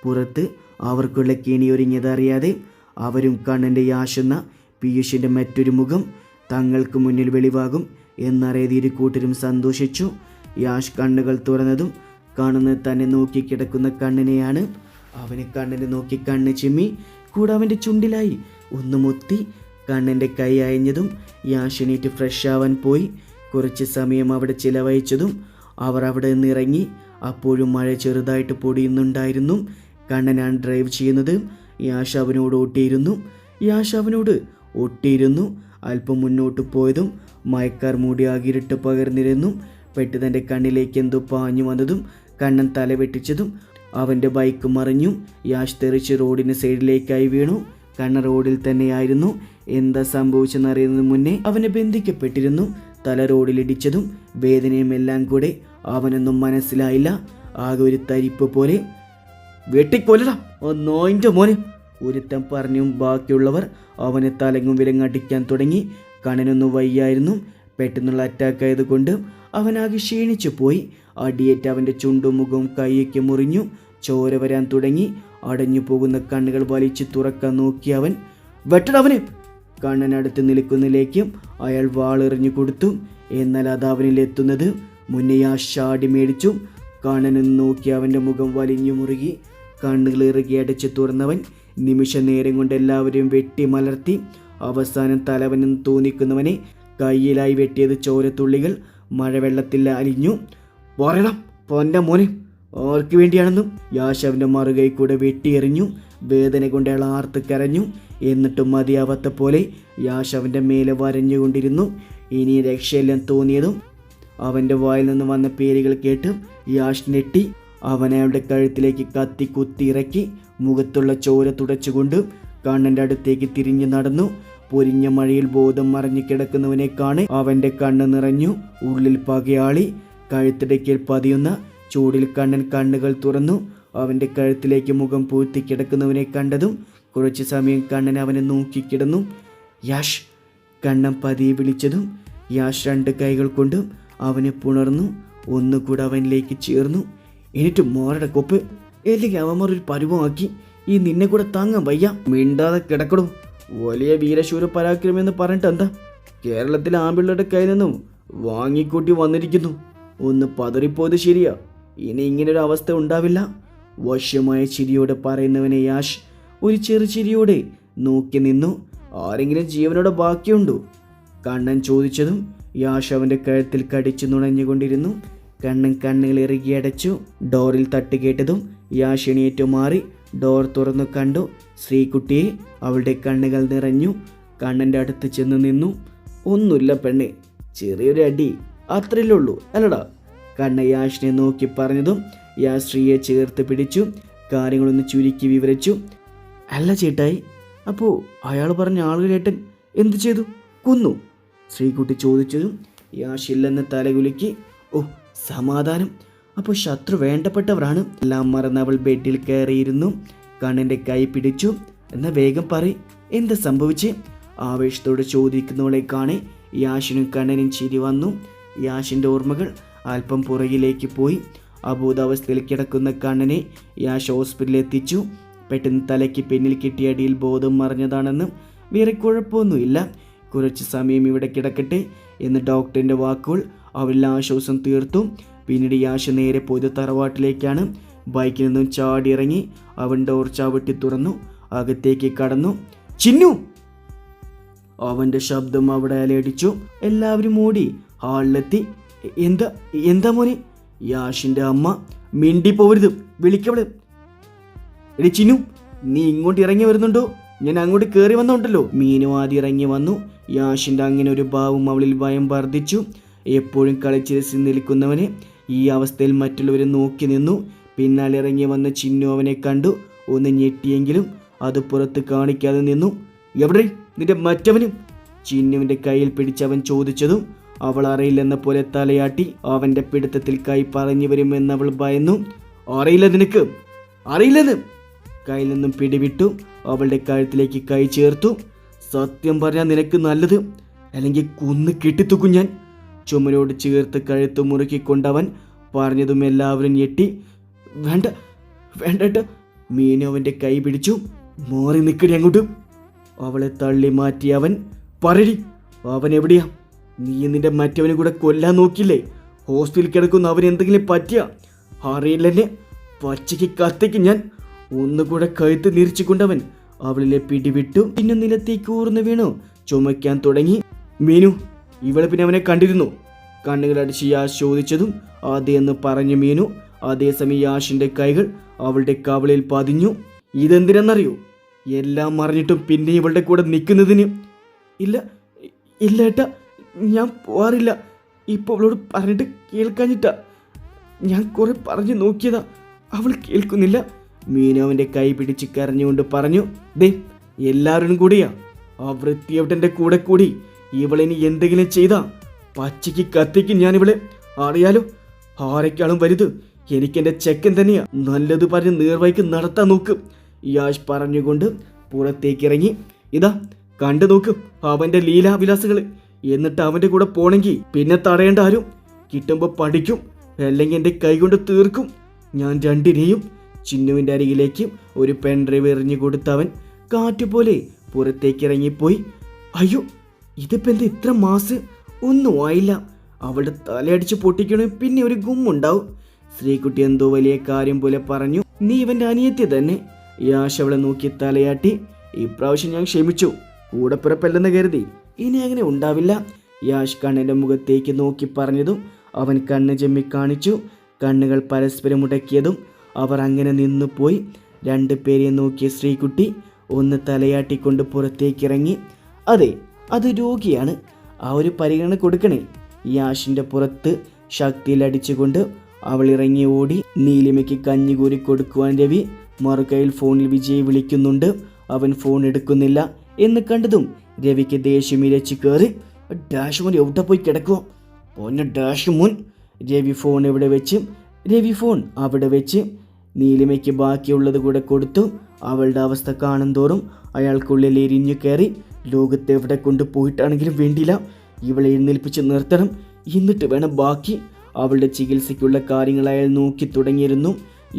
പുറത്ത് അവർക്കുള്ള കെണിയൊരുങ്ങിയതറിയാതെ അവരും കണ്ണൻ്റെ യാഷെന്ന പീയൂഷിൻ്റെ മറ്റൊരു മുഖം തങ്ങൾക്ക് മുന്നിൽ വെളിവാകും എന്നറിയാതെ ഇരു കൂട്ടരും സന്തോഷിച്ചു. യാഷ് കണ്ണുകൾ തുറന്നതും കാണുന്നത് തന്നെ നോക്കി കിടക്കുന്ന കണ്ണിനെയാണ്. അവന് കണ്ണിനെ നോക്കി കണ്ണ് ചിമ്മി കൂടെ അവൻ്റെ ചുണ്ടിലായി ഒന്ന് മുത്തി. കണ്ണൻ്റെ കൈ അയഞ്ഞതും യാഷ് എണീറ്റ് ഫ്രഷ് ആവാൻ പോയി. കുറച്ച് സമയം അവിടെ ചിലവഴിച്ചതും അവർ അവിടെ നിന്ന് ഇറങ്ങി. അപ്പോഴും മഴ ചെറുതായിട്ട് പൊടിയുന്നുണ്ടായിരുന്നു. കണ്ണനാണ് ഡ്രൈവ് ചെയ്യുന്നത്. യാഷ് അവനോട് ഒട്ടിയിരുന്നു. അല്പം മുന്നോട്ട് പോയതും മയക്കാർ മൂടി ആകിരിട്ട് പകർന്നിരുന്നു. പെട്ട് തൻ്റെ കണ്ണിലേക്ക് എന്തോ പാഞ്ഞു വന്നതും കണ്ണൻ തല വെട്ടിച്ചതും അവൻ്റെ ബൈക്ക് മറിഞ്ഞു. യാഷ് തെറിച്ച് റോഡിന് സൈഡിലേക്കായി വീണു. കണ്ണൻ റോഡിൽ തന്നെയായിരുന്നു. എന്താ സംഭവിച്ചെന്നറിയുന്നതിന് മുന്നേ അവനെ ബന്ധിക്കപ്പെട്ടിരുന്നു. തല റോഡിലിടിച്ചതും വേദനയും എല്ലാം കൂടെ അവനൊന്നും മനസ്സിലായില്ല. ആകെ ഒരു തരിപ്പ് പോലെ. വെട്ടിക്കൊല്ലടാ നോയിൻ്റെ മോനെ, ഒരുത്തൻ പറഞ്ഞും ബാക്കിയുള്ളവർ അവനെ തലങ്ങും വിലങ്ങടിക്കാൻ തുടങ്ങി. കണ്ണനൊന്നും വയ്യായിരുന്നു. പെട്ടെന്നുള്ള അറ്റാക്ക് ആയതുകൊണ്ട് അവനാകെ ക്ഷീണിച്ചു പോയി. അടിയേറ്റ് അവൻ്റെ ചുണ്ടും മുഖവും കൈയൊക്കെ മുറിഞ്ഞു. ചോര വരാൻ തുടങ്ങി. അടഞ്ഞു പോകുന്ന കണ്ണുകൾ വലിച്ചു തുറക്കാൻ നോക്കി അവൻ. വെട്ടടവനെ! കണ്ണനടുത്ത് നിൽക്കുന്നിലേക്കും അയാൾ വാളെറിഞ്ഞു കൊടുത്തു. എന്നാൽ അത് അവനിലെത്തുന്നത് മുന്നേ ആ ഷാടി മേടിച്ചു. കണ്ണനെന്ന് നോക്കി അവൻ്റെ മുഖം വലിഞ്ഞു മുറുകി. കണ്ണുകൾ ഇറുകി അടച്ച് തുറന്നവൻ നിമിഷ നേരം കൊണ്ട് എല്ലാവരെയും വെട്ടി മലർത്തി. അവസാനം തലവനെന്ന് തോന്നിക്കുന്നവനെ കയ്യിലായി വെട്ടിയത് ചോരത്തുള്ളികൾ മഴവെള്ളത്തിൽ അലിഞ്ഞു. പറയണം പൊൻ്റെ മോനെ, ആർക്ക് വേണ്ടിയാണെന്നും യാഷ് അവൻ്റെ മറുകൈ കൂടെ വെട്ടിയെറിഞ്ഞു. വേദന കൊണ്ട് അയാൾ ആർത്ത് കരഞ്ഞു. എന്നിട്ടും മതിയാവാത്ത പോലെ യാഷ് അവൻ്റെ മേലെ വരഞ്ഞുകൊണ്ടിരുന്നു. ഇനി രക്ഷയെല്ലാം തോന്നിയതും അവൻ്റെ വായിൽ നിന്ന് വന്ന പേരുകൾ കേട്ട് യാഷ് ഞെട്ടി. അവൻ അയാളുടെ കഴുത്തിലേക്ക് കത്തി കുത്തി ഇറക്കി. മുഖത്തുള്ള ചോര തുടച്ചുകൊണ്ട് കണ്ണൻ്റെ അടുത്തേക്ക് തിരിഞ്ഞു നടന്നു. പൊരിഞ്ഞ മഴയിൽ ബോധം മറിഞ്ഞു കിടക്കുന്നവനെ കാണെ അവൻ്റെ കണ്ണ് നിറഞ്ഞു. ഉള്ളിൽ പകയാളി. കഴുത്തിടയ്ക്കൽ പതിയുന്ന ചൂടിൽ കണ്ണൻ കണ്ണുകൾ തുറന്നു. അവൻ്റെ കഴുത്തിലേക്ക് മുഖം പൂഴ്ത്തി കിടക്കുന്നവനെ കണ്ടതും കുറച്ചു സമയം കണ്ണൻ അവനെ നോക്കിക്കിടന്നു. യാഷ്! കണ്ണൻ പതിയെ വിളിച്ചതും യാഷ് 2 കൈകൾ കൊണ്ട് അവനെ പുണർന്നു. ഒന്നുകൂടെ അവനിലേക്ക് ചേർന്നു. എന്നിട്ട് മോരുടെ കൊപ്പ് അല്ലെങ്കിൽ അവന്മാർ ഒരു പരുവമാക്കി. ഈ നിന്നെ കൂടെ താങ്ങാൻ വയ്യ. മിണ്ടാതെ കിടക്കടും. വലിയ വീരശൂര പരാക്രമെന്ന് പറഞ്ഞിട്ട് എന്താ? കേരളത്തിലെ ആമ്പിള്ളയുടെ കയ്യിൽ നിന്നും വാങ്ങിക്കൂട്ടി വന്നിരിക്കുന്നു. ഒന്ന് പതറിപ്പോയത് ശരിയാ. ഇനി ഇങ്ങനൊരു അവസ്ഥ ഉണ്ടാവില്ല. വശ്യമായ ചിരിയോടെ പറയുന്നവനെ യാഷ് ഒരു ചെറുചിരിയോടെ നോക്കി നിന്നു. ആരെങ്കിലും ജീവനോടെ ബാക്കിയുണ്ടോ? കണ്ണൻ ചോദിച്ചതും യാഷ് അവൻ്റെ കഴുത്തിൽ കടിച്ചു നുണഞ്ഞുകൊണ്ടിരുന്നു. കണ്ണൻ കണ്ണുകൾ ഇറുകി അടച്ചു. ഡോറിൽ തട്ട് കേട്ടതും യാഷ് എണീറ്റു മാറി. ഡോർ തുറന്നു കണ്ടു ശ്രീകുട്ടിയെ. അവളുടെ കണ്ണുകൾ നിറഞ്ഞു. കണ്ണൻ്റെ അടുത്ത് ചെന്ന് നിന്നു. ഒന്നുമില്ല പെണ്ണെ, ചെറിയൊരു അടി, അത്രയല്ലേ ഉള്ളൂ അല്ലടാ? കണ്ണ യാഷിനെ നോക്കി പറഞ്ഞതും യാഷ് ശ്രീയെ ചേർത്ത് പിടിച്ചു. കാര്യങ്ങളൊന്ന് ചുരുക്കി വിവരിച്ചു. അല്ല ചേട്ടായി, അപ്പോൾ അയാൾ പറഞ്ഞ ആളുകളേട്ടൻ എന്തു ചെയ്തു? കൊന്നു? ശ്രീകുട്ടി ചോദിച്ചതും യാഷ് ഇല്ലെന്ന് തലകുലുക്കി. ഓ സമാധാനം, അപ്പോൾ ശത്രു വേണ്ടപ്പെട്ടവരാണ്. എല്ലാം മറന്ന് അവൾ ബെഡിൽ കയറിയിരുന്നു. കണ്ണൻ്റെ കൈ പിടിച്ചു. എന്നാൽ വേഗം പറയ്, എന്താ സംഭവിച്ചേ? ആവേശത്തോടെ ചോദിക്കുന്നവളെ കാണെ യാഷിനും കണ്ണനും ചിരി വന്നു. യാഷിൻ്റെ ഓർമ്മകൾ അല്പം പുറകിലേക്ക് പോയി. അബോധാവസ്ഥയിൽ കിടക്കുന്ന കണ്ണനെ യാഷ് ഹോസ്പിറ്റലിൽ എത്തിച്ചു. പെട്ടെന്ന് തലയ്ക്ക് പിന്നിൽ കിട്ടിയ അടിയിൽ ബോധം മറിഞ്ഞതാണെന്ന്. വേറെ കുഴപ്പമൊന്നുമില്ല, കുറച്ച് സമയം ഇവിടെ കിടക്കട്ടെ എന്ന് ഡോക്ടറിൻ്റെ വാക്കുകൾ അവരിൽ ആശ്വാസം തീർത്തു. പിന്നീട് യാഷ് നേരെ പോയത് തറവാട്ടിലേക്കാണ്. ബൈക്കിൽ നിന്നും ചാടിയിറങ്ങി അവൻ ഡോർ ചവിട്ടി തുറന്നു. അകത്തേക്ക് കടന്നു. ചിന്നു! അവൻ്റെ ശബ്ദം അവിടെ അലയടിച്ചു. എല്ലാവരും ഓടി ഹാളിലെത്തി. എന്താ മോനെ? യാഷിൻ്റെ അമ്മ. മിണ്ടി പോവരുത്, വിളിക്കവള്. എടി ചിന്നു, നീ ഇങ്ങോട്ട് ഇറങ്ങി വരുന്നുണ്ടോ? ഞാൻ അങ്ങോട്ട് കയറി വന്നോണ്ടല്ലോ. മീനു ആദ്യം ഇറങ്ങി വന്നു. യാഷിൻ്റെ അങ്ങനെ ഒരു ഭാവം അവളിൽ ഭയം വർദ്ധിച്ചു. എപ്പോഴും കളിച്ചിരസി നിൽക്കുന്നവനെ ഈ അവസ്ഥയിൽ മറ്റുള്ളവർ നോക്കി നിന്നു. പിന്നാലെ ഇറങ്ങി വന്ന ചിന്നു അവനെ കണ്ടു. ഒന്ന് ഞെട്ടിയെങ്കിലും അത് പുറത്ത് കാണിക്കാതെ നിന്നു. എവിടെ നിന്റെ മറ്റവനും? ചിന്നുവിൻ്റെ കയ്യിൽ പിടിച്ചവൻ ചോദിച്ചതും അവൾ അറിയില്ലെന്ന പോലെ തലയാട്ടി. അവൻ്റെ പിടുത്തത്തിൽ കൈ പറഞ്ഞു വരുമെന്നവൾ ഭയന്നു. അറിയില്ല നിനക്ക്? അറിയില്ലെന്ന് കയ്യിൽ നിന്നും പിടിവിട്ടു. അവളുടെ കഴുത്തിലേക്ക് കൈ ചേർത്തു. സത്യം പറഞ്ഞാൽ നിനക്ക് നല്ലത്, അല്ലെങ്കിൽ കൊന്ന് കെട്ടിത്തൂക്കും ഞാൻ. ചുമരോട് ചേർത്ത് കഴുത്ത് മുറുക്കിക്കൊണ്ടവൻ പറഞ്ഞതും എല്ലാവരും ഞെട്ടി. വേണ്ട വേണ്ടട്ട് മീനു അവൻ്റെ കൈ പിടിച്ചു. മാറി നിൽക്കടി അങ്ങോട്ട്. അവളെ തള്ളി മാറ്റി അവൻ. പറടി, അവൻ എവിടെയാ? നീ നിന്റെ മറ്റവനെ കൂടെ കൊല്ലാൻ നോക്കിയില്ലേ? ഹോസ്പിറ്റലിൽ കിടക്കുന്ന അവൻ എന്തെങ്കിലും പറ്റിയ? അറിയില്ലെന്നെ, പച്ചയ്ക്ക് കത്തിക്ക് ഞാൻ. ഒന്നുകൂടെ കഴുത്ത് നിരിച്ചുകൊണ്ടവൻ അവളിലെ പിടിവിട്ടു. പിന്നെ നിലത്തേക്ക് ഊർന്നു വീണു ചുമയ്ക്കാൻ തുടങ്ങി. മീനു, ഇവളെ പിന്നെ അവനെ കണ്ടിരുന്നു? കണ്ണുകളടിച്ച് യാഷ് ചോദിച്ചതും അതേന്ന് പറഞ്ഞു മീനു. അതേസമയം യാഷിന്റെ കൈകൾ അവളുടെ കവളിൽ പതിഞ്ഞു. ഇതെന്തിനെന്നറിയോ? എല്ലാം അറിഞ്ഞിട്ടും പിന്നെ ഇവളുടെ കൂടെ നിൽക്കുന്നതിന്. ഇല്ല ഇല്ല ഏട്ടാ, ഞാൻ പോവാറില്ല. ഇപ്പോൾ അവളോട് പറഞ്ഞിട്ട് കേൾക്കാഞ്ഞിട്ടാ. ഞാൻ കുറെ പറഞ്ഞു നോക്കിയതാ, അവൾ കേൾക്കുന്നില്ല. മീനു അവൻ്റെ കൈ പിടിച്ച് കരഞ്ഞുകൊണ്ട് പറഞ്ഞു. ദേ, എല്ലാവരും കൂടിയാ ആ വൃത്തിയവട്ടൻ്റെ കൂടെ കൂടി ഇവളിനി എന്തെങ്കിലും ചെയ്താ പച്ചയ്ക്ക് കത്തിക്കും ഞാനിവളെ. അറിയാലോ, ആരെക്കാളും വലുത് എനിക്കെൻ്റെ ചെക്കൻ തന്നെയാ. നല്ലത് പറഞ്ഞ് നേർവഴിക്ക് നടത്താൻ നോക്കും. യാഷ് പറഞ്ഞുകൊണ്ട് പുറത്തേക്കിറങ്ങി. ഇതാ കണ്ടു നോക്കും അവൻ്റെ ലീലാവിലാസങ്ങൾ. എന്നിട്ട് അവൻ്റെ കൂടെ പോണെങ്കിൽ പിന്നെ തടയേണ്ട ആരും. കിട്ടുമ്പോൾ പഠിക്കും, അല്ലെങ്കിൽ എൻ്റെ കൈകൊണ്ട് തീർക്കും ഞാൻ രണ്ടിനെയും. ചിന്നുവിൻ്റെ അരികിലേക്ക് ഒരു പെൻഡ്രൈവ് എറിഞ്ഞു കൊടുത്തവൻ കാറ്റുപോലെ പുറത്തേക്കിറങ്ങിപ്പോയി. അയ്യോ, ഇതിപ്പോൾ എന്താ ഇത്ര മാസ്? ഒന്നും ആയില്ല. അവളുടെ തലയടിച്ച് പൊട്ടിക്കണേ പിന്നെ ഒരു ഗുമ്മുണ്ടാവും. ശ്രീകുട്ടി എന്തോ വലിയ കാര്യം പോലെ പറഞ്ഞു. നീ ഇവൻ്റെ അനിയത്തി തന്നെ. യാഷ് അവളെ നോക്കി തലയാട്ടി. ഇപ്രാവശ്യം ഞാൻ ക്ഷമിച്ചു, കൂടെപ്പിറപ്പല്ലെന്ന് കരുതി. ഇനി അങ്ങനെ ഉണ്ടാവില്ല. യാഷ് കണ്ണൻ്റെ മുഖത്തേക്ക് നോക്കി പറഞ്ഞതും അവൻ കണ്ണ് ചെമ്മി കാണിച്ചു. കണ്ണുകൾ പരസ്പരം മുടക്കിയതും അവർ അങ്ങനെ നിന്നു പോയി. രണ്ടുപേരെ നോക്കിയ ശ്രീകുട്ടി ഒന്ന് തലയാട്ടിക്കൊണ്ട് പുറത്തേക്കിറങ്ങി. അതെ, അത് രോഗിയാണ്, ആ ഒരു പരിഗണന കൊടുക്കണേ. യാഷിൻ്റെ പുറത്ത് ശക്തിയിലടിച്ചുകൊണ്ട് അവൾ ഇറങ്ങി ഓടി. നീലിമയ്ക്ക് കഞ്ഞി കൂരി കൊടുക്കുവാൻ രവി മറുകൈയിൽ ഫോണിൽ വിജയ് വിളിക്കുന്നുണ്ട്. അവൻ ഫോൺ എടുക്കുന്നില്ല എന്ന് കണ്ടതും രവിക്ക് ദേഷ്യം ഇരച്ചു കയറി. ഡാഷ് മോൻ എവിടെ പോയി കിടക്കുമോ? പൊന്നെ ഡാഷ് മോൻ. രവി ഫോൺ അവിടെ വെച്ച് നീലിമയ്ക്ക് ബാക്കിയുള്ളത് കൂടെ കൊടുത്തു. അവളുടെ അവസ്ഥ കാണും തോറും അയാൾക്കുള്ളിൽ എരിഞ്ഞു കയറി. ലോകത്തെവിടെ കൊണ്ടുപോയിട്ടാണെങ്കിലും വേണ്ടിയില്ല, ഇവളെ എഴുന്നേൽപ്പിച്ച് നിർത്തണം. എന്നിട്ട് വേണം ബാക്കി. അവളുടെ ചികിത്സയ്ക്കുള്ള കാര്യങ്ങൾ അയാൾ നോക്കി തുടങ്ങിയിരുന്നു.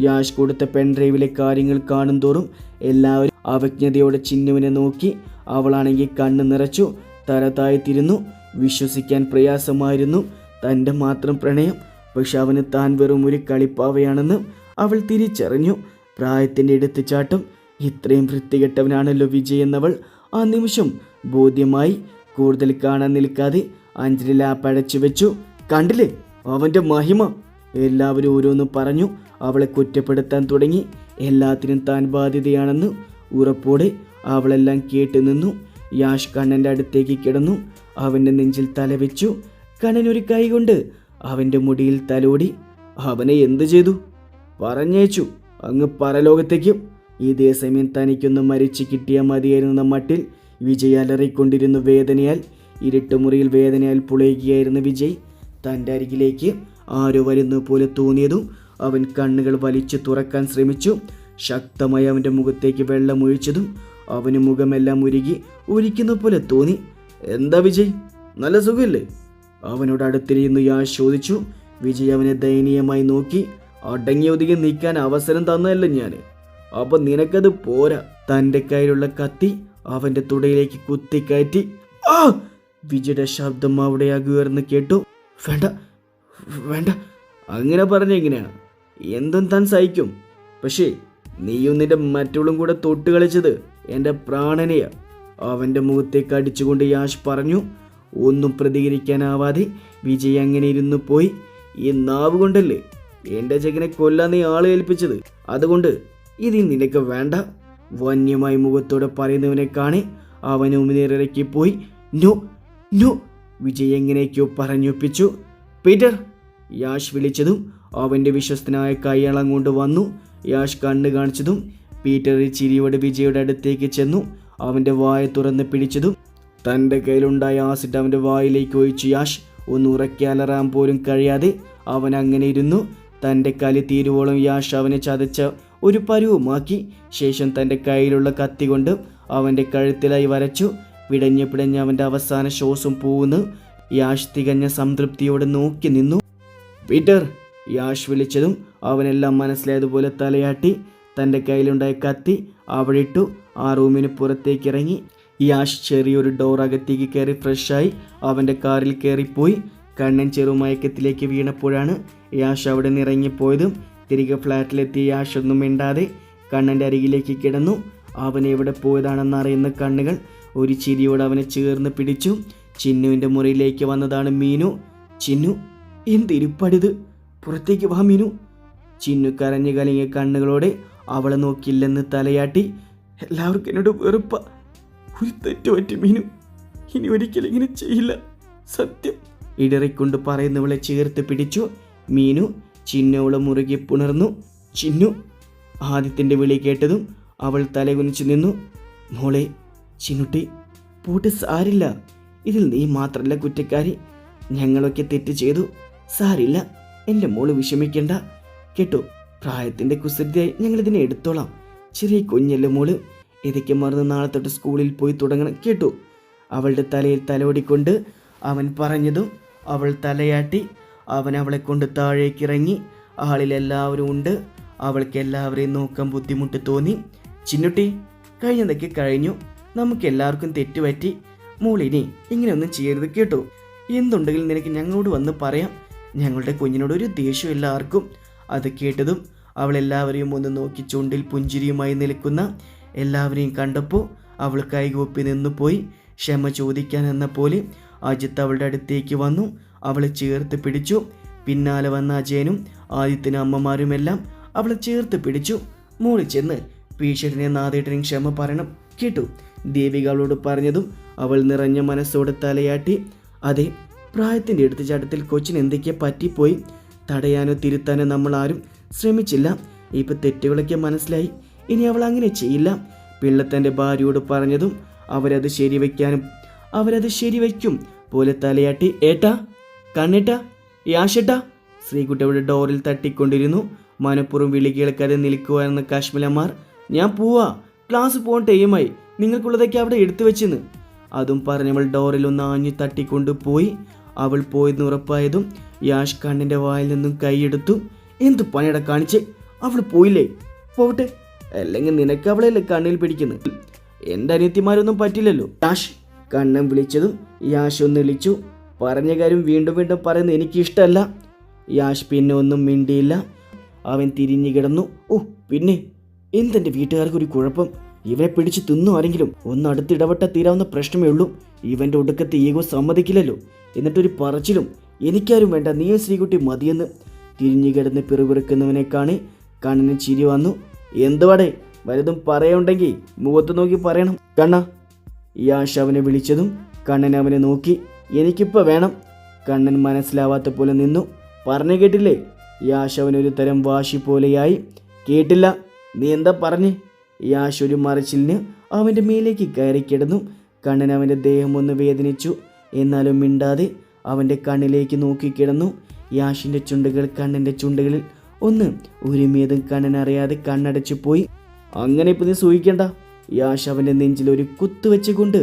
യാഷ് കൊടുത്ത പെൻഡ്രൈവിലെ കാര്യങ്ങൾ കാണും തോറും എല്ലാവരും അവജ്ഞതയോടെ ചിന്നുവിനെ നോക്കി. അവളാണെങ്കിൽ കണ്ണ് നിറച്ചു തല താഴ്ത്തിരുന്നു. വിശ്വസിക്കാൻ പ്രയാസമായിരുന്നു തൻ്റെ മാത്രം പ്രണയം. പക്ഷെ അവന് താൻ വെറും ഒരു കളിപ്പാവയാണെന്ന് അവൾ തിരിച്ചറിഞ്ഞു. പ്രായത്തിൻ്റെ എടുത്തുചാട്ടം. ഇത്രയും വൃത്തികെട്ടവനാണല്ലോ വിജയ് എന്നവൾ ആ നിമിഷം ബോധ്യമായി. കൂടുതൽ കാണാൻ നിൽക്കാതെ അഞ്ജലി ലാപ്പ് അടച്ചു വെച്ചു. കണ്ടില്ലേ അവൻ്റെ മഹിമ? എല്ലാവരും ഓരോന്ന് പറഞ്ഞു. അവളെ കുറ്റപ്പെടുത്താൻ തുടങ്ങി. എല്ലാത്തിനും താൻ ബാധ്യതയാണെന്ന് ഉറപ്പോടെ അവളെല്ലാം കേട്ടു നിന്നു. യാഷ് കണ്ണൻ്റെ അടുത്തേക്ക് കിടന്നു. അവൻ്റെ നെഞ്ചിൽ തലവെച്ചു. കണ്ണൻ ഒരു കൈ കൊണ്ട് അവൻ്റെ മുടിയിൽ തലോടി. അവനെ എന്തു ചെയ്തു? പറഞ്ഞയച്ചു അങ്ങ് പരലോകത്തേക്കും. ഇതേ സമയം തനിക്കൊന്ന് മരിച്ചു കിട്ടിയാൽ മതിയായിരുന്ന മട്ടിൽ വിജയ് അലറിക്കൊണ്ടിരുന്നു വേദനയാൽ. ഇരുട്ടുമുറിയിൽ വേദനയാൽ പുളയുകയായിരുന്ന വിജയ് തൻ്റെ അരികിലേക്ക് ആരോ വരുന്ന പോലെ തോന്നിയതും അവൻ കണ്ണുകൾ വലിച്ചു തുറക്കാൻ ശ്രമിച്ചു. ശക്തമായി അവൻ്റെ മുഖത്തേക്ക് വെള്ളമൊഴിച്ചതും അവന് മുഖമെല്ലാം ഉരിക്കുന്ന പോലെ തോന്നി. എന്താ വിജയ്, നല്ല സുഖമില്ലേ? അവനോട് അടുത്തിരിക്കുന്നു യാഷ് ചോദിച്ചു. വിജയ് അവനെ ദയനീയമായി നോക്കി. അടങ്ങി ഒതുങ്ങി നിൽക്കാൻ അവസരം തന്നതല്ല ഞാൻ, അപ്പം നിനക്കത് പോരാ. തൻ്റെ കയ്യിലുള്ള കത്തി അവൻ്റെ തുടയിലേക്ക് കുത്തിക്കയറ്റി. ആ! വിജയുടെ ശബ്ദം അവിടെ ഉയർന്ന് കേട്ടു. വേണ്ട വേണ്ട, അങ്ങനെ പറഞ്ഞെങ്ങനെയാണ്? എന്തും താൻ സഹിക്കും. പക്ഷേ നീയും നിന്റെ മറ്റുള്ളും കൂടെ തൊട്ട് കളിച്ചത് എൻ്റെ പ്രാണനെയാ. അവൻ്റെ മുഖത്തേക്ക് അടിച്ചുകൊണ്ട് യാഷ് പറഞ്ഞു. ഒന്നും പ്രതികരിക്കാനാവാതെ വിജയ് അങ്ങനെ ഇരുന്നു പോയി. ഈ നാവ് കൊണ്ടല്ലേ എൻ്റെ ചെക്കനെ കൊല്ലാൻ നീ ആളെ ഏൽപ്പിച്ചത്, അതുകൊണ്ട് ഇത് നിനക്ക് വേണ്ട. വന്യമായി മുഖത്തോടെ പറയുന്നവനെ കാണെ അവന് ഉമിനീറിറക്കി പോയി. നോ നോ, വിജയ് എങ്ങനെയൊക്കെയോ പറഞ്ഞൊപ്പിച്ചു. പീറ്റർ, യാഷ് വിളിച്ചതും അവൻ്റെ വിശ്വസ്തനായ കൈയാളം കൊണ്ട് വന്നു. യാഷ് കണ്ണ് കാണിച്ചതും പീറ്റർ ചിരിയോടെ വിജയുടെ അടുത്തേക്ക് ചെന്നു. അവൻ്റെ വായ തുറന്ന് പിടിച്ചതും തൻ്റെ കയ്യിലുണ്ടായ ആസിഡ് അവൻ്റെ വായിലേക്ക് ഒഴിച്ചു. യാഷ് ഒന്ന് ഉറക്കി അലറാൻ പോലും കഴിയാതെ അവൻ അങ്ങനെ ഇരുന്നു. തൻ്റെ കലി തീരുവോളം യാഷ് അവനെ ചതച്ച ഒരു പരുവുമാക്കി. ശേഷം തൻ്റെ കയ്യിലുള്ള കത്തി കൊണ്ട് അവൻ്റെ കഴുത്തിലായി വരച്ചു. പിടഞ്ഞ് അവൻ്റെ അവസാന ശ്വാസം പോകുന്നു. യാഷ് തികഞ്ഞ സംതൃപ്തിയോടെ നോക്കി നിന്നു. പീറ്റർ, യാഷ് വിളിച്ചതും അവനെല്ലാം മനസ്സിലായതുപോലെ തലയാട്ടി. തൻ്റെ കയ്യിലുണ്ടായ കത്തി അവിടെ ഇട്ടു. ആ റൂമിന് പുറത്തേക്ക് ഇറങ്ങി യാഷ് ചെറിയൊരു ഡോർ അകത്തേക്ക് കയറി ഫ്രഷായി അവൻ്റെ കാറിൽ കയറിപ്പോയി. കണ്ണൻ ചെറുമയക്കത്തിലേക്ക് വീണപ്പോഴാണ് യാഷ് അവിടെ നിന്ന് ഇറങ്ങിപ്പോയതും. തിരികെ ഫ്ലാറ്റിലെത്തിയ യാഷ് ഒന്നും മിണ്ടാതെ കണ്ണൻ്റെ അരികിലേക്ക് കിടന്നു. അവൻ എവിടെ പോയതാണെന്ന് അറിയുന്ന കണ്ണുകൾ ഒരു ചിരിയോടെ അവനെ ചേർന്ന് പിടിച്ചു. ചിന്നുവിൻ്റെ മുറിയിലേക്ക് വന്നതാണ് മീനു. ചിന്നു, എന്തിരിപ്പടിത്, പുറത്തേക്ക് വാ മീനു. ചിന്നു കരഞ്ഞു കലങ്ങിയ കണ്ണുകളോടെ അവളെ നോക്കില്ലെന്ന് തലയാട്ടി. എല്ലാവർക്കും എന്നോട് വെറുപ്പ, ഒരു തെറ്റ് പറ്റി മീനു, ഇനി ഒരിക്കലും ഇങ്ങനെ ചെയ്യില്ല, സത്യം. ഇടറിക്കൊണ്ട് പറയുന്നവളെ ചേർത്ത് പിടിച്ചു. മീനു ചിന്നു അവളെ മുറുകെ പുണർന്നു. ചിന്നു. ആദിത്യൻ്റെ വിളി കേട്ടതും അവൾ തലകുനിച്ചു നിന്നു. മോളെ ചിന്നുട്ടി, പോട്ട് സാരില്ല, ഇതിൽ നീ മാത്രമല്ല കുറ്റക്കാരി, ഞങ്ങളൊക്കെ തെറ്റ് ചെയ്തു, സാരില്ല, എൻ്റെ മോള് വിഷമിക്കണ്ട കേട്ടോ. പ്രായത്തിൻ്റെ കുസൃതിയായി ഞങ്ങളിതിനെ എടുത്തോളാം, ചെറിയ കുഞ്ഞല്ലേ മോള്, ഇതൊക്കെ മറന്ന് നാളെ തൊട്ട് സ്കൂളിൽ പോയി തുടങ്ങണം കേട്ടോ. അവളുടെ തലയിൽ തലോടിക്കൊണ്ട് അവൻ പറഞ്ഞതും അവൾ തലയാട്ടി. അവൻ അവളെ കൊണ്ട് താഴേക്കിറങ്ങി. ആളിലെല്ലാവരും ഉണ്ട്. അവൾക്ക് എല്ലാവരെയും നോക്കാൻ ബുദ്ധിമുട്ട് തോന്നി. ചിന്നുട്ടി, കഴിഞ്ഞതൊക്കെ കഴിഞ്ഞു, നമുക്ക് എല്ലാവർക്കും തെറ്റുപറ്റി, മോളിനി ഇങ്ങനെയൊന്നും ചെയ്യരുത് കേട്ടോ. എന്തുണ്ടെങ്കിലും നിനക്ക് ഞങ്ങളോട് വന്ന് പറയാം, ഞങ്ങളുടെ കുഞ്ഞിനോട് ഒരു ദേഷ്യമില്ല ആർക്കും. അത് കേട്ടതും അവൾ എല്ലാവരെയും ഒന്ന് നോക്കി ചുണ്ടിൽ പുഞ്ചിരിയുമായി നിൽക്കുന്ന എല്ലാവരെയും കണ്ടപ്പോൾ അവൾ കൈകൂപ്പി നിന്നു പോയി. ക്ഷമ ചോദിക്കാൻ എന്ന പോലെ അജിത്ത് അവളുടെ അടുത്തേക്ക് വന്നു. അവളെ ചേർത്ത് പിടിച്ചു. പിന്നാലെ വന്ന അജയനും ആദിത്യനും അമ്മമാരുമെല്ലാം അവളെ ചേർത്ത് പിടിച്ചു. മോളി ചെന്ന് പീഷട്ടിനെ നാദേട്ടനും ക്ഷമ പറയണം കേട്ടു. ദേവിക അവളോട് പറഞ്ഞതും അവൾ നിറഞ്ഞ മനസ്സോടെ തലയാട്ടി. അതെ, പ്രായത്തിൻ്റെ എടുത്തുചാട്ടത്തിൽ കൊച്ചിന് എന്തൊക്കെ പറ്റിപ്പോയി. തടയാനോ തിരുത്താനോ നമ്മൾ ആരും ശ്രമിച്ചില്ല. ഇപ്പം തെറ്റുകളൊക്കെ മനസ്സിലായി, ഇനി അവൾ അങ്ങനെ ചെയ്യില്ല. പിള്ള തൻ്റെ ഭാര്യയോട് പറഞ്ഞതും അവരത് ശരിവയ്ക്കും പോലെ തലയാട്ടി. ഏട്ടാ, കണ്ണേട്ടാ, യാഷേട്ടാ. ശ്രീകുട്ടിയുടെ ഡോറിൽ തട്ടിക്കൊണ്ടിരുന്നു. മനപ്പുറം വിളി കേൾക്കാതെ നിൽക്കുവാനെന്ന കാശ്മീലമാർ. ഞാൻ പോവാ, ക്ലാസ് പോകാൻ ടൈമായി, നിങ്ങൾക്കുള്ളതൊക്കെ അവിടെ എടുത്തു വെച്ചെന്ന്. അതും പറഞ്ഞവൾ ഡോറിൽ ഒന്ന് ആഞ്ഞു തട്ടിക്കൊണ്ടു പോയി. അവൾ പോയെന്ന് ഉറപ്പായതും യാഷ് കണ്ണിൻ്റെ വായിൽ നിന്നും കൈയെടുത്തു. എന്ത് പണിയട കാണിച്ചേ, അവൾ പോയില്ലേ? പോവട്ടെ, അല്ലെങ്കിൽ നിനക്ക് അവളെയല്ലേ കണ്ണിൽ പിടിക്കുന്നത്, എൻ്റെ അനിയത്തിമാരൊന്നും പറ്റില്ലല്ലോ. യാഷ്. കണ്ണൻ വിളിച്ചതും യാഷ് ഒന്ന് വിളിച്ചു. പറഞ്ഞ കാര്യം വീണ്ടും വീണ്ടും പറയുന്നത് എനിക്കിഷ്ടമല്ല. യാഷ് പിന്നെ ഒന്നും മിണ്ടിയില്ല. അവൻ തിരിഞ്ഞു കിടന്നു. ഓ പിന്നെ എന്തെൻ്റെ വീട്ടുകാർക്കൊരു കുഴപ്പം, ഇവരെ പിടിച്ച് തിന്നു ആരെങ്കിലും ഒന്ന് അടുത്തിടപെട്ട തീരാവുന്ന പ്രശ്നമേ ഉള്ളൂ. ഇവൻ്റെ ഒടുക്കത്തെ ഈഗോ സമ്മതിക്കില്ലല്ലോ. എന്നിട്ടൊരു പറച്ചിലും എനിക്കാരും വേണ്ട, നീയോ ശ്രീകുട്ടി മതിയെന്ന്. തിരിഞ്ഞു കിടന്ന് പിറുപിറുക്കുന്നവനെ കാണി കണ്ണിന് ചിരി വന്നു. എന്തുവാടേ, വലുതും പറയുണ്ടെങ്കിൽ മുഖത്ത് നോക്കി പറയണം കണ്ണ. യാഷ് അവനെ വിളിച്ചതും കണ്ണൻ അവനെ നോക്കി. എനിക്കിപ്പോൾ വേണം. കണ്ണൻ മനസ്സിലാവാത്ത പോലെ നിന്നു. പറഞ്ഞു കേട്ടില്ലേ? യാഷ് അവനൊരു തരം വാശി പോലെയായി. കേട്ടില്ല, നീ എന്താ പറഞ്ഞേ? യാഷ് ഒരു മറിച്ചിലിന് അവൻ്റെ മേലേക്ക് കയറി കിടന്നു. കണ്ണൻ അവൻ്റെ ദേഹം ഒന്ന് വേദനിച്ചു. എന്നാലും മിണ്ടാതെ അവൻ്റെ കണ്ണിലേക്ക് നോക്കിക്കിടന്നു. യാഷിൻ്റെ ചുണ്ടുകൾ കണ്ണൻ്റെ ചുണ്ടുകളിൽ ഒന്ന് ഒരുമിയതും കണ്ണൻ അറിയാതെ കണ്ണടച്ചു പോയി. അങ്ങനെ ഇപ്പം നീ സൂഹിക്കണ്ട. യാഷ് അവൻ്റെ നെഞ്ചിൽ ഒരു കുത്തു വെച്ചുകൊണ്ട്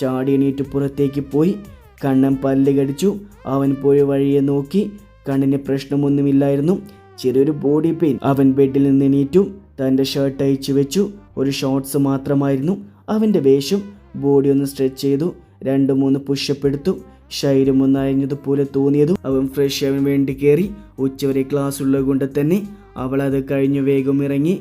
ചാടി എണീറ്റ് പുറത്തേക്ക് പോയി. കണ്ണൻ പല്ല് കടിച്ചു. അവൻ പോയ വഴിയെ നോക്കി. കണ്ണിന് പ്രശ്നമൊന്നുമില്ലായിരുന്നു, ചെറിയൊരു ബോഡി പെയിൻ. അവൻ ബെഡിൽ നിന്ന് എണീറ്റു. തൻ്റെ ഷർട്ട് അയച്ചു വെച്ചു. ഒരു ഷോർട്സ് മാത്രമായിരുന്നു അവൻ്റെ വേഷം. ബോഡി ഒന്ന് സ്ട്രെച്ച് ചെയ്തു. 2-3 പുഷപ്പ് എടുത്തു. ശരീരം ഒന്ന് അയഞ്ഞതുപോലെ തോന്നിയതും അവൻ ഫ്രഷ് ആവാൻ വേണ്ടി കയറി. ഉച്ചവരെ ക്ലാസ് ഉള്ളത് കൊണ്ട് തന്നെ അവൾ അത് കഴിഞ്ഞു വേഗം ഇറങ്ങി.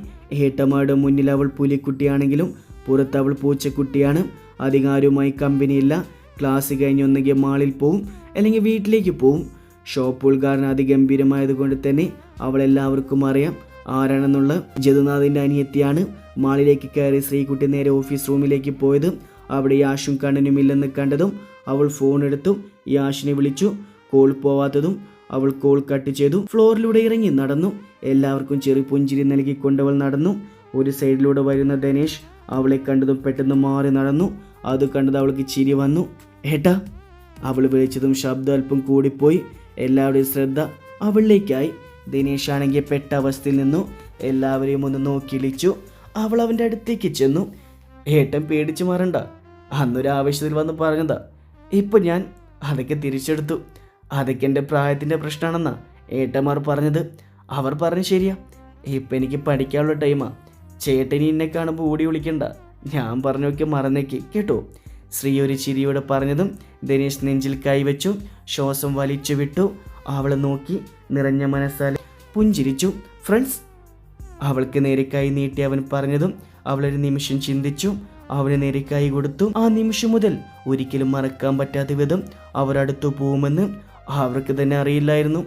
ഏട്ടന്മാരുടെ മുന്നിൽ അവൾ പുലിക്കുട്ടിയാണെങ്കിലും പുറത്ത് അവൾ പൂച്ചക്കുട്ടിയാണ്. അധികാരവുമായി കമ്പനിയില്ല. ക്ലാസ് കഴിഞ്ഞ് ഒന്നുകിൽ മാളിൽ പോവും, അല്ലെങ്കിൽ വീട്ടിലേക്ക് പോവും. ഷോപ്പ് ഉദ്ഘാടനം അതിഗംഭീരമായതുകൊണ്ട് തന്നെ അവളെല്ലാവർക്കും അറിയാം ആരാണെന്നുള്ള. ജതുനാഥിൻ്റെ അനിയത്തിയാണ്. മാളിലേക്ക് കയറി ശ്രീകുട്ടി നേരെ ഓഫീസ് റൂമിലേക്ക് പോയത്. അവിടെ യാഷും കണ്ണനും ഇല്ലെന്ന് കണ്ടതും അവൾ ഫോൺ എടുത്തു. യാഷിനെ വിളിച്ചു. കോൾ പോവാത്തതും അവൾ കോൾ കട്ട് ചെയ്തു. ഫ്ലോറിലൂടെ ഇറങ്ങി നടന്നു. എല്ലാവർക്കും ചെറു പുഞ്ചിരി നൽകിക്കൊണ്ടവൾ നടന്നു. ഒരു സൈഡിലൂടെ വരുന്ന ധനേഷ് അവളെ കണ്ടതും പെട്ടെന്ന് മാറി നടന്നു. അത് കണ്ടത് അവൾക്ക് ചിരി വന്നു. ഏട്ടാ, അവൾ വിളിച്ചതും ശബ്ദം അല്പം കൂടിപ്പോയി. എല്ലാവരുടെയും ശ്രദ്ധ അവളിലേക്കായി. ദിനേശ് ആണെങ്കിൽ പെട്ട അവസ്ഥയിൽ നിന്നു. എല്ലാവരെയും ഒന്ന് നോക്കിയിളിച്ചു. അവൾ അവൻ്റെ അടുത്തേക്ക് ചെന്നു. ഏട്ടൻ പേടിച്ച് മാറണ്ട, അന്നൊരു ആവശ്യത്തിൽ വന്ന് പറഞ്ഞതാ. ഇപ്പം ഞാൻ അതൊക്കെ തിരിച്ചെടുത്തു. അതൊക്കെ എൻ്റെ പ്രായത്തിൻ്റെ പ്രശ്നമാണെന്നാ ഏട്ടന്മാർ പറഞ്ഞത്. അവർ പറഞ്ഞ് ശരിയാ. ഇപ്പം എനിക്ക് പഠിക്കാനുള്ള ടൈമാ. ചേട്ടനി എന്നെ കാണുമ്പോൾ ഓടി വിളിക്കണ്ട, ഞാൻ പറഞ്ഞൊക്കെ മറന്നേക്ക് കേട്ടോ. ശ്രീ ഒരു ചിരിയോടെ പറഞ്ഞതും ധനേഷ് നെഞ്ചിൽ കൈവച്ചു ശ്വാസം വലിച്ചു വിട്ടു. അവളെ നോക്കി നിറഞ്ഞ മനസ്സാലെ പുഞ്ചിരിച്ചു. ഫ്രണ്ട്സ്, അവൾക്ക് നേരെ കൈ നീട്ടി അവൻ പറഞ്ഞതും അവളൊരു നിമിഷം ചിന്തിച്ചു. അവന് നേരെ കൈ കൊടുത്തു. ആ നിമിഷം മുതൽ ഒരിക്കലും മറക്കാൻ പറ്റാത്ത വിധം അവർ അടുത്തു പോകുമെന്ന് അവർക്ക് തന്നെ അറിയില്ലായിരുന്നു.